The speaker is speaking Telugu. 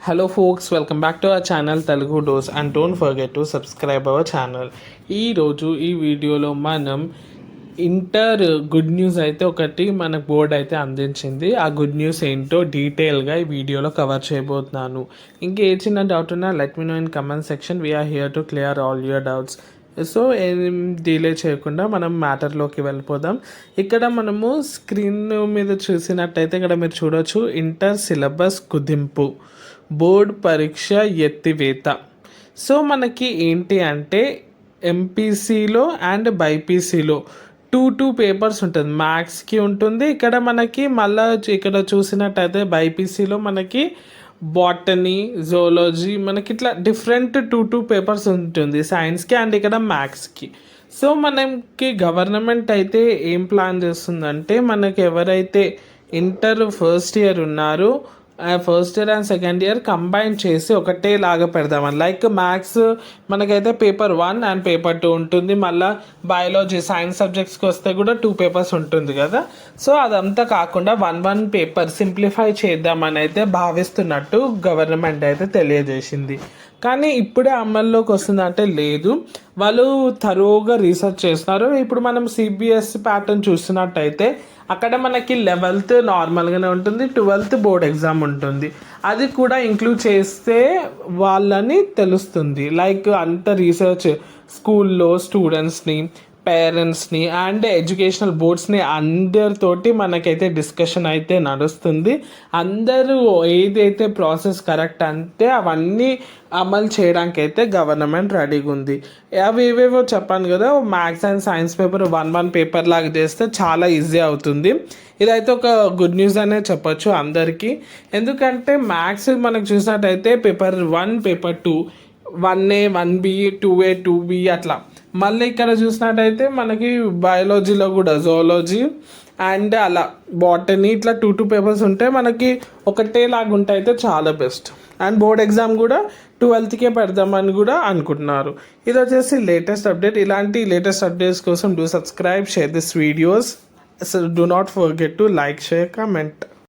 Hello folks, welcome back to our channel Telugu Dose and don't forget to subscribe our channel. ఈ వీడియోలో మనం ఇంటర్ గుడ్ న్యూస్ అయితే ఒకటి మన బోర్డ్ అయితే అందించింది. ఆ గుడ్ న్యూస్ ఏంటో డీటెయిల్గా ఈ వీడియోలో కవర్ చేయబోతున్నాను. ఇంకే చిన్న డౌట్ ఉన్నా let me know in comment section. We are here to clear all your doubts. So ఏం డిలే చేయకుండా మనం మ్యాటర్లోకి వెళ్ళిపోదాం. ఇక్కడ మనము స్క్రీన్ మీద చూసినట్టయితే ఇక్కడ మీరు చూడవచ్చు ఇంటర్ సిలబస్ కుదింపు, బోర్డ్ పరీక్ష ఎత్తివేత. సో మనకి ఏంటి అంటే ఎంపీసీలో అండ్ బైపీసీలో టూ పేపర్స్ ఉంటుంది. మ్యాథ్స్కి ఉంటుంది. ఇక్కడ మనకి మళ్ళీ ఇక్కడ చూసినట్టయితే బైపీసీలో మనకి బాటనీ, జూలాజీ, మనకి ఇట్లా డిఫరెంట్ టూ పేపర్స్ ఉంటుంది సైన్స్కి అండ్ ఇక్కడ మ్యాథ్స్కి. సో మనకి గవర్నమెంట్ అయితే ఏం ప్లాన్ చేస్తుందంటే మనకి ఎవరైతే ఇంటర్ ఫస్ట్ ఇయర్ ఉన్నారో first year and second year combine చేసి ఒకటే లాగా పెడదామని. లైక్ మ్యాథ్స్ మనకైతే పేపర్ 1 అండ్ పేపర్ 2 ఉంటుంది. మళ్ళీ బయాలజీ, సైన్స్ సబ్జెక్ట్స్కి వస్తే కూడా 2 పేపర్స్ ఉంటుంది కదా. సో అదంతా కాకుండా 1 పేపర్ సింప్లిఫై చేద్దామని అయితే భావిస్తున్నట్టు గవర్నమెంట్ అయితే తెలియజేసింది. కానీ ఇప్పుడే అమల్లోకి వస్తుందంటే లేదు, వాళ్ళు తరోగా రీసెర్చ్ చేస్తున్నారు. ఇప్పుడు మనం సిబిఎస్ఈ ప్యాటర్న్ చూస్తున్నట్టయితే అక్కడ మనకి 11th నార్మల్గానే ఉంటుంది, 12th బోర్డ్ ఎగ్జామ్ ఉంటుంది. అది కూడా ఇంక్లూడ్ చేస్తే వాళ్ళని తెలుస్తుంది. లైక్ అంత రీసెర్చ్ స్కూల్లో స్టూడెంట్స్ని, పేరెంట్స్ని అండ్ ఎడ్యుకేషనల్ బోర్డ్స్ని అందరితోటి మనకైతే డిస్కషన్ అయితే నడుస్తుంది. అందరూ ఏదైతే ప్రాసెస్ కరెక్ట్ అంటే అవన్నీ అమలు చేయడానికి అయితే గవర్నమెంట్ రెడీగా ఉంది. అవి ఏవేవో చెప్పాను కదా, maths and science paper 1 paper లాగా చేస్తే చాలా ఈజీ అవుతుంది. ఇదైతే ఒక గుడ్ న్యూస్ అనే చెప్పొచ్చు అందరికీ. ఎందుకంటే మ్యాథ్స్ మనకు చూసినట్టయితే paper 1, paper 2, 1A, 1B, 2A, 2B అట్లా. మళ్ళీ ఇక్కడ చూసినట్టయితే మనకి బయాలజీలో కూడా జూలాజీ అండ్ అలా బాటనీ ఇట్లా టూ పేపర్స్ ఉంటే మనకి ఒకటే లాగా ఉంటే అయితే చాలా బెస్ట్. అండ్ బోర్డ్ ఎగ్జామ్ కూడా 12th పెడదామని కూడా అనుకుంటున్నారు. ఇది వచ్చేసి లేటెస్ట్ అప్డేట్. ఇలాంటి లేటెస్ట్ అప్డేట్స్ కోసం do subscribe, share this videos. So do not forget to like, share, comment.